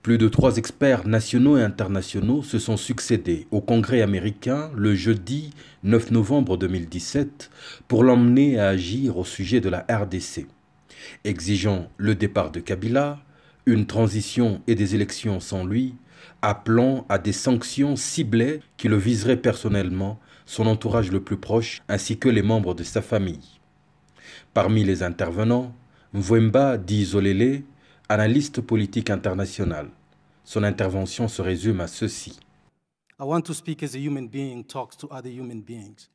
Plus de 3 experts nationaux et internationaux se sont succédés au congrès américain le jeudi 9 novembre 2017 pour l'emmener à agir au sujet de la RDC, exigeant le départ de Kabila, une transition et des élections sans lui, appelant à des sanctions ciblées qui le viseraient personnellement, son entourage le plus proche ainsi que les membres de sa famille. Parmi les intervenants, Mvwemba Dizolele, analyste politique international. Son intervention se résume à ceci. I want to speak as a human being talks to other human beings.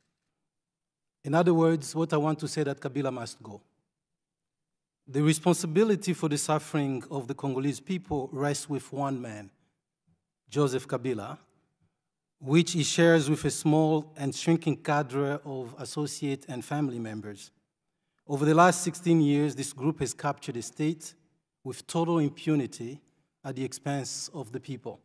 In other words, what I want to say that Kabila must go. The responsibility for the suffering of the Congolese people rests with one man, Joseph Kabila, which he shares with a small and shrinking cadre of associate and family members. Over the last 16 years, this group has captured the state with total impunity at the expense of the people.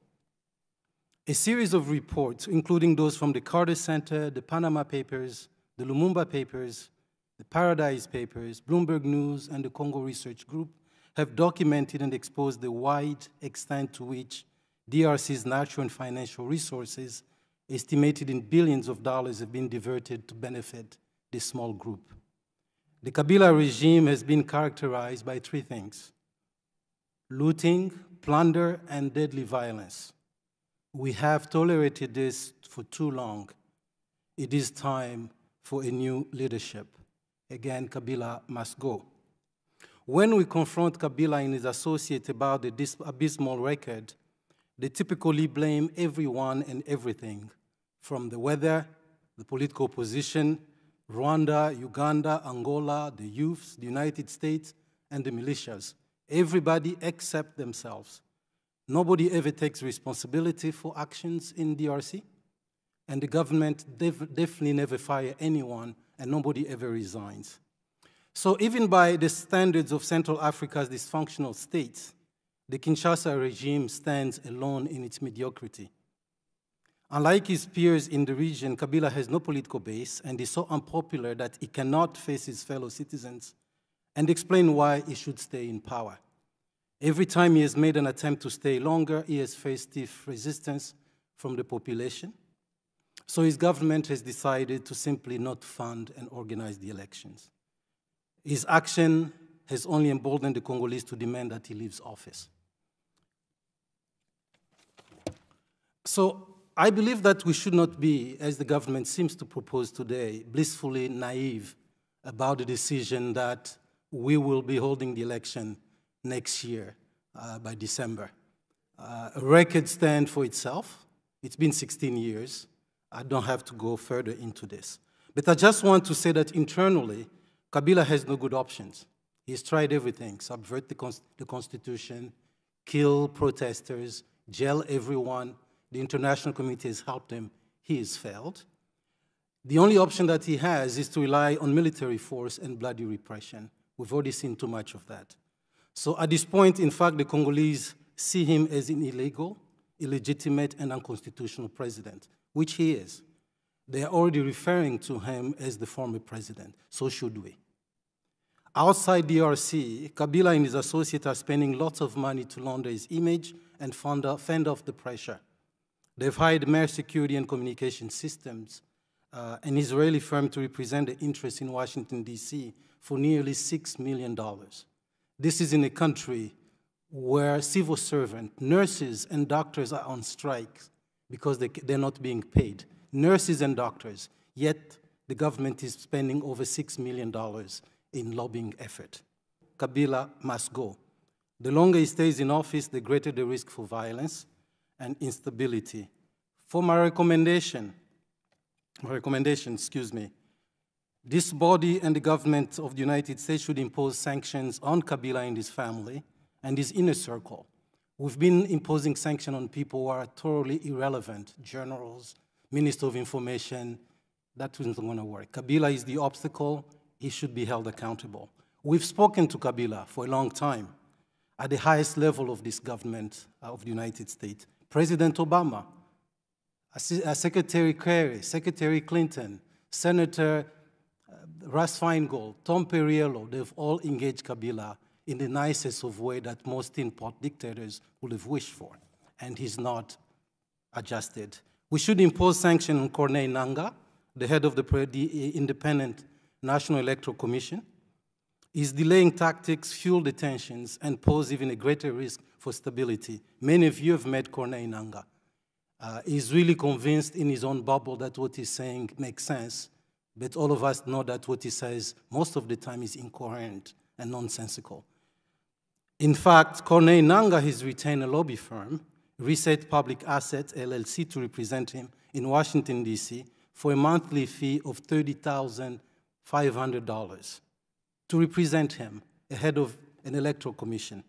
A series of reports, including those from the Carter Center, the Panama Papers, the Lumumba Papers, the Paradise Papers, Bloomberg News, and the Congo Research Group, have documented and exposed the wide extent to which DRC's natural and financial resources, estimated in billions of dollars, have been diverted to benefit this small group. The Kabila regime has been characterized by 3 things: looting, plunder, and deadly violence. We have tolerated this for too long. It is time for a new leadership. Again, Kabila must go. When we confront Kabila and his associates about this abysmal record, they typically blame everyone and everything, from the weather, the political opposition, Rwanda, Uganda, Angola, the youths, the United States, and the militias. Everybody except themselves. Nobody ever takes responsibility for actions in DRC, and the government definitely never fires anyone, and nobody ever resigns. So even by the standards of Central Africa's dysfunctional states, the Kinshasa regime stands alone in its mediocrity. Unlike his peers in the region, Kabila has no political base and is so unpopular that he cannot face his fellow citizens and explain why he should stay in power. Every time he has made an attempt to stay longer, he has faced stiff resistance from the population. So his government has decided to simply not fund and organize the elections. His action has only emboldened the Congolese to demand that he leaves office. So I believe that we should not be, as the government seems to propose today, blissfully naive about the decision that we will be holding the election next year by December. A record stands for itself. It's been 16 years. I don't have to go further into this. But I just want to say that internally, Kabila has no good options. He's tried everything: subvert the Constitution, kill protesters, jail everyone. The international community has helped him. He has failed. The only option that he has is to rely on military force and bloody repression. We've already seen too much of that. So at this point, in fact, the Congolese see him as an illegal, illegitimate, and unconstitutional president, which he is. They are already referring to him as the former president. So should we. Outside DRC, Kabila and his associates are spending lots of money to launder his image and fend off the pressure. They've hired mere security and communication systems, an Israeli firm to represent the interests in Washington, D.C. for nearly $6 million. This is in a country where civil servants, nurses, and doctors are on strike because they're not being paid. Nurses and doctors, yet the government is spending over $6 million in lobbying effort. Kabila must go. The longer he stays in office, the greater the risk for violence and instability. For my recommendation, this body and the government of the United States should impose sanctions on Kabila and his family and his inner circle. We've been imposing sanctions on people who are totally irrelevant, generals, minister of information. That isn't going to work. Kabila is the obstacle. He should be held accountable. We've spoken to Kabila for a long time at the highest level of this government of the United States. President Obama, Secretary Kerry, Secretary Clinton, Senator Russ Feingold, Tom Perriello, they've all engaged Kabila in the nicest of way that most tin pot dictators would have wished for, and he's not adjusted. We should impose sanctions on Corneille Nangaa, the head of the Independent National Electoral Commission. His delaying tactics fuel the tensions and pose even a greater risk for stability. Many of you have met Corneille Nangaa. He's really convinced in his own bubble that what he's saying makes sense, but all of us know that what he says most of the time is incoherent and nonsensical. In fact, Corneille Nangaa has retained a lobby firm, Reset Public Assets, LLC, to represent him in Washington, D.C., for a monthly fee of $30,500 to represent him ahead of an electoral commission.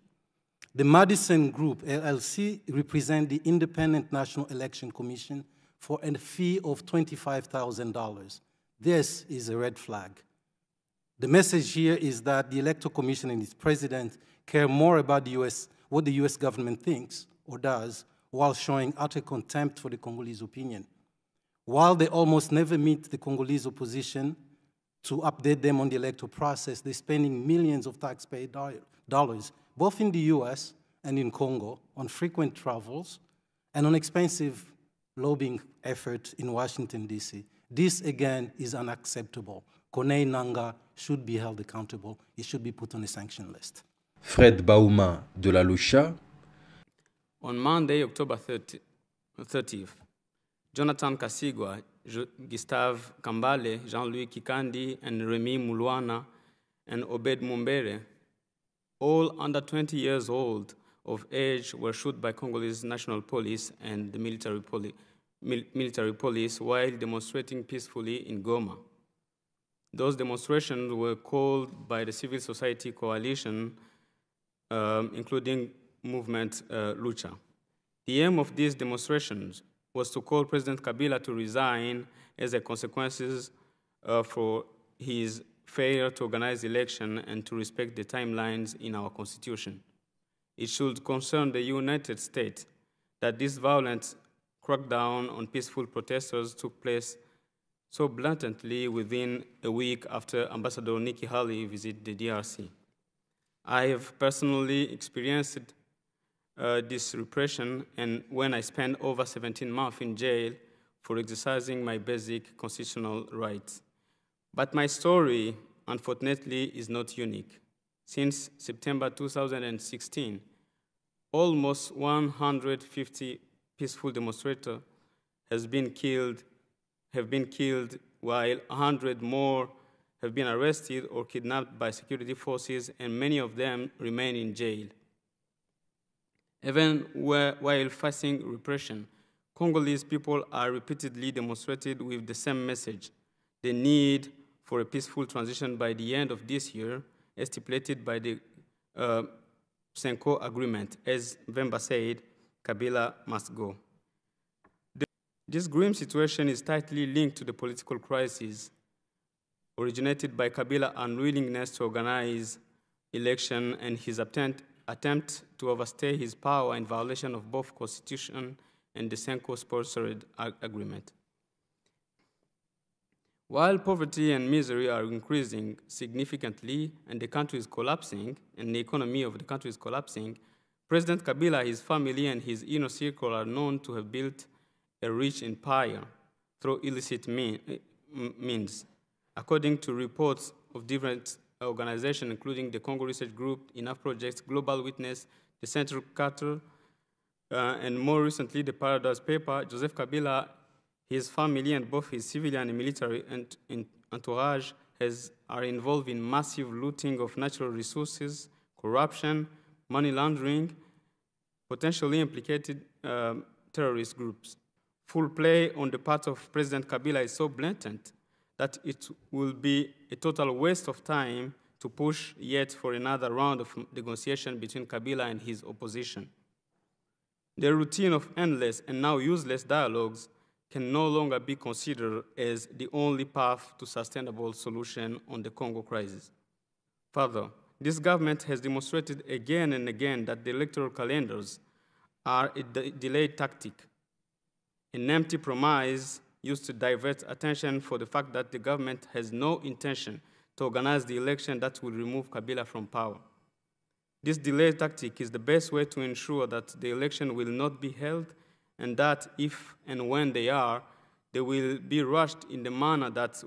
The Madison Group, LLC, represents the Independent National Election Commission for a fee of $25,000. This is a red flag. The message here is that the Electoral Commission and its president care more about what the US government thinks or does, while showing utter contempt for the Congolese opinion. While they almost never meet the Congolese opposition to update them on the electoral process, they're spending millions of taxpayer dollars, both in the US and in Congo, on frequent travels and on expensive lobbying efforts in Washington, D.C. This, again, is unacceptable. Corneille Nangaa should be held accountable. He should be put on a sanction list. Fred Bauma de la Lucha. On Monday, October 30th, Jonathan Kasigwa, Gustave Kambale, Jean-Louis Kikandi, and Remy Mulwana, and Obed Mumbere, all under 20 years old of age, were shot by Congolese National Police and the military police while demonstrating peacefully in Goma. Those demonstrations were called by the civil society coalition, including movement Lucha. The aim of these demonstrations was to call President Kabila to resign as a consequence for his failure to organize the election and to respect the timelines in our constitution. It should concern the United States that this violent crackdown on peaceful protesters took place so blatantly within a week after Ambassador Nikki Haley visited the DRC. I have personally experienced this repression, and when I spent over 17 months in jail for exercising my basic constitutional rights. But my story, unfortunately, is not unique. Since September 2016, almost 150 peaceful demonstrators have been killed, while 100 more have been arrested or kidnapped by security forces, and many of them remain in jail. Even while facing repression, Congolese people are repeatedly demonstrated with the same message: the need for a peaceful transition by the end of this year, as stipulated by the Senko agreement. As Vemba said, Kabila must go. This grim situation is tightly linked to the political crisis originated by Kabila's unwillingness to organize election and his attempt to overstay his power in violation of both Constitution and the Senko-sponsored agreement. While poverty and misery are increasing significantly and the country is collapsing, and the economy of the country is collapsing, President Kabila, his family, and his inner circle are known to have built a rich empire through illicit means. According to reports of different organizations, including the Congo Research Group, Enough Projects, Global Witness, the Central Carter, and more recently the Paradise Paper, Joseph Kabila, his family, and both his civilian and military entourage are involved in massive looting of natural resources, corruption, money laundering, potentially implicated terrorist groups. Full play on the part of President Kabila is so blatant that it will be a total waste of time to push yet for another round of negotiation between Kabila and his opposition. The routine of endless and now useless dialogues can no longer be considered as the only path to sustainable solution on the Congo crisis. Further, this government has demonstrated again and again that the electoral calendars are a delayed tactic, an empty promise used to divert attention for the fact that the government has no intention to organize the election that will remove Kabila from power. This delay tactic is the best way to ensure that the election will not be held, and that if and when they are, they will be rushed in the manner that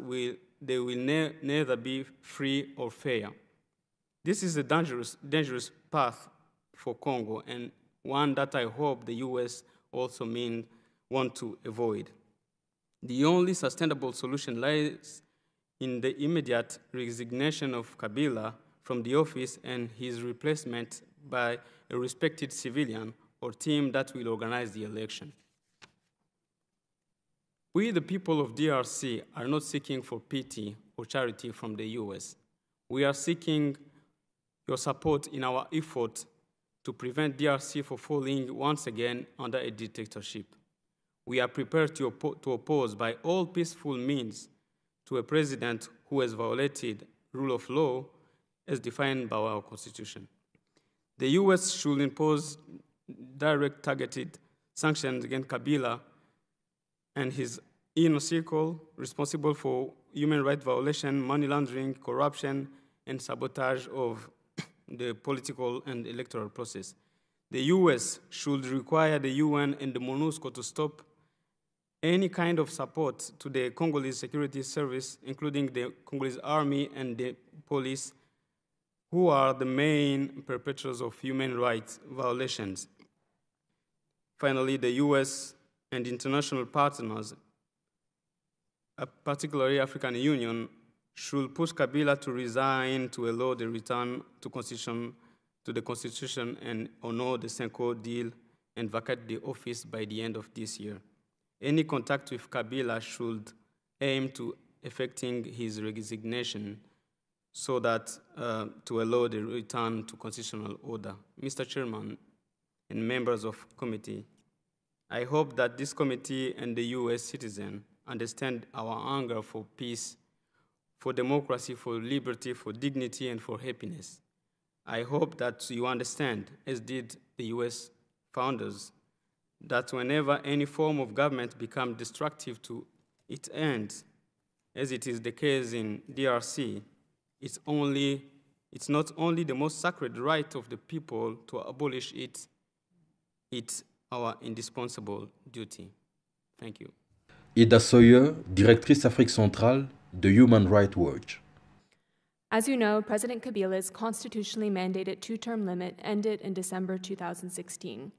they will neither be free or fair. This is a dangerous path for Congo, and one that I hope the US also want to avoid. The only sustainable solution lies in the immediate resignation of Kabila from the office and his replacement by a respected civilian or team that will organize the election. We, the people of DRC, are not seeking for pity or charity from the US. We are seeking your support in our effort to prevent DRC from falling once again under a dictatorship. We are prepared to oppose by all peaceful means to a president who has violated rule of law as defined by our Constitution. The US should impose direct targeted sanctions against Kabila and his inner circle responsible for human rights violation, money laundering, corruption, and sabotage of the political and electoral process. The US should require the UN and the MONUSCO to stop any kind of support to the Congolese security service, including the Congolese army and the police, who are the main perpetrators of human rights violations. Finally, the US and international partners, particularly African Union, should push Kabila to resign to allow the return to the Constitution and honor the Senko deal and vacate the office by the end of this year. Any contact with Kabila should aim to effecting his resignation so that to allow the return to constitutional order. Mr. Chairman and members of committee, I hope that this committee and the US citizen understand our hunger for peace, for democracy, for liberty, for dignity, and for happiness. I hope that you understand, as did the US founders, that whenever any form of government becomes destructive to its ends, as it is the case in DRC, it's not only the most sacred right of the people to abolish it, it's our indispensable duty. Thank you. Ida Sawyer, directrice Afrique centrale de Human Rights Watch. As you know, President Kabila's constitutionally mandated two-term limit ended in December 2016.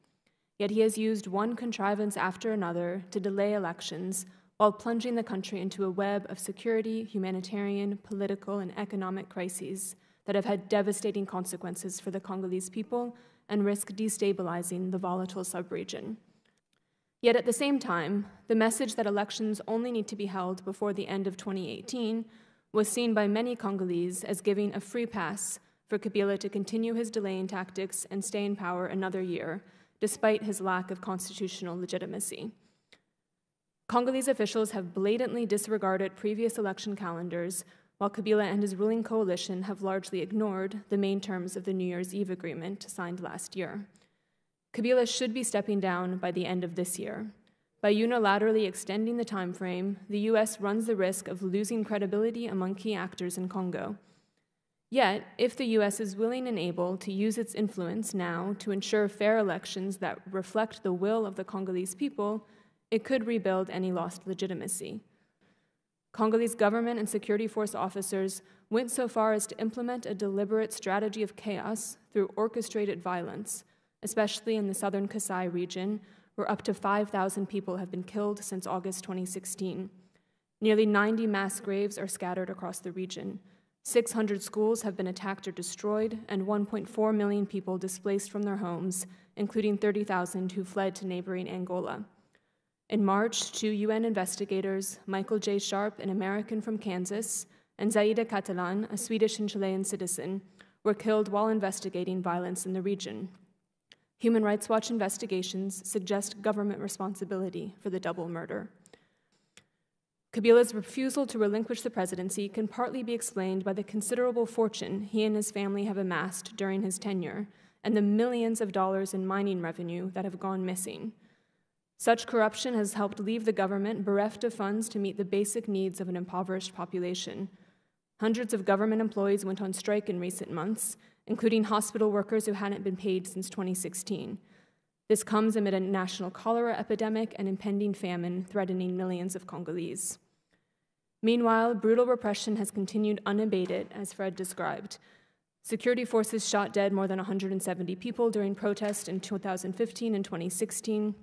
Yet he has used one contrivance after another to delay elections while plunging the country into a web of security, humanitarian, political, and economic crises that have had devastating consequences for the Congolese people and risk destabilizing the volatile sub-region. Yet at the same time, the message that elections only need to be held before the end of 2018 was seen by many Congolese as giving a free pass for Kabila to continue his delaying tactics and stay in power another year, despite his lack of constitutional legitimacy. Congolese officials have blatantly disregarded previous election calendars, while Kabila and his ruling coalition have largely ignored the main terms of the New Year's Eve agreement signed last year. Kabila should be stepping down by the end of this year. By unilaterally extending the time frame, the US runs the risk of losing credibility among key actors in Congo. Yet, if the US is willing and able to use its influence now to ensure fair elections that reflect the will of the Congolese people, it could rebuild any lost legitimacy. Congolese government and security force officers went so far as to implement a deliberate strategy of chaos through orchestrated violence, especially in the southern Kasai region, where up to 5,000 people have been killed since August 2016. Nearly 90 mass graves are scattered across the region. 600 schools have been attacked or destroyed, and 1.4 million people displaced from their homes, including 30,000 who fled to neighboring Angola. In March, 2 UN investigators, Michael J. Sharp, an American from Kansas, and Zaida Catalan, a Swedish and Chilean citizen, were killed while investigating violence in the region. Human Rights Watch investigations suggest government responsibility for the double murder. Kabila's refusal to relinquish the presidency can partly be explained by the considerable fortune he and his family have amassed during his tenure and the millions of dollars in mining revenue that have gone missing. Such corruption has helped leave the government bereft of funds to meet the basic needs of an impoverished population. Hundreds of government employees went on strike in recent months, including hospital workers who hadn't been paid since 2016. This comes amid a national cholera epidemic and impending famine threatening millions of Congolese. Meanwhile, brutal repression has continued unabated, as Fred described. Security forces shot dead more than 170 people during protests in 2015 and 2016.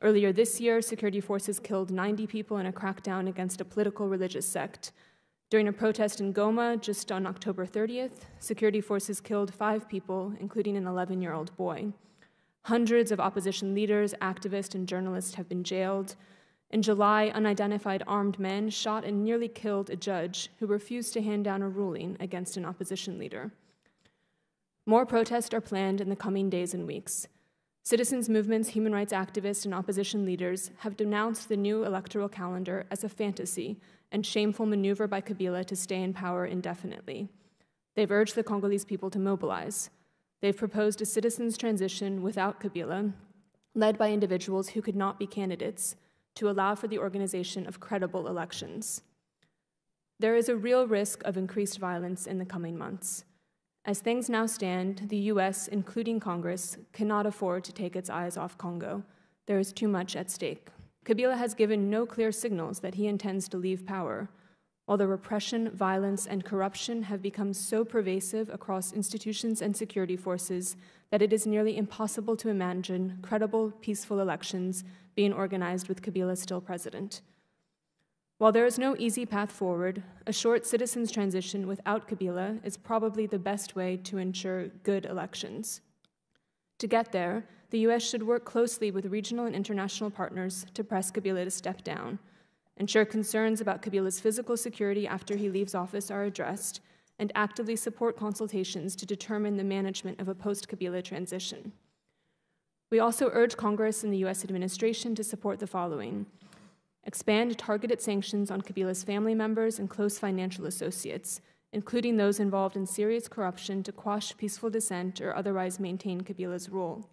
Earlier this year, security forces killed 90 people in a crackdown against a political religious sect. During a protest in Goma just on October 30th, security forces killed 5 people, including an 11-year-old boy. Hundreds of opposition leaders, activists, and journalists have been jailed. In July, unidentified armed men shot and nearly killed a judge who refused to hand down a ruling against an opposition leader. More protests are planned in the coming days and weeks. Citizens' movements, human rights activists, and opposition leaders have denounced the new electoral calendar as a fantasy and shameful maneuver by Kabila to stay in power indefinitely. They've urged the Congolese people to mobilize. They've proposed a citizens' transition without Kabila, led by individuals who could not be candidates, to allow for the organization of credible elections. There is a real risk of increased violence in the coming months. As things now stand, the US, including Congress, cannot afford to take its eyes off Congo. There is too much at stake. Kabila has given no clear signals that he intends to leave power, while the repression, violence, and corruption have become so pervasive across institutions and security forces that it is nearly impossible to imagine credible, peaceful elections being organized with Kabila still president. While there is no easy path forward, a short citizens' transition without Kabila is probably the best way to ensure good elections. To get there, the US should work closely with regional and international partners to press Kabila to step down, ensure concerns about Kabila's physical security after he leaves office are addressed, and actively support consultations to determine the management of a post-Kabila transition. We also urge Congress and the US administration to support the following: expand targeted sanctions on Kabila's family members and close financial associates, including those involved in serious corruption, to quash peaceful dissent or otherwise maintain Kabila's rule.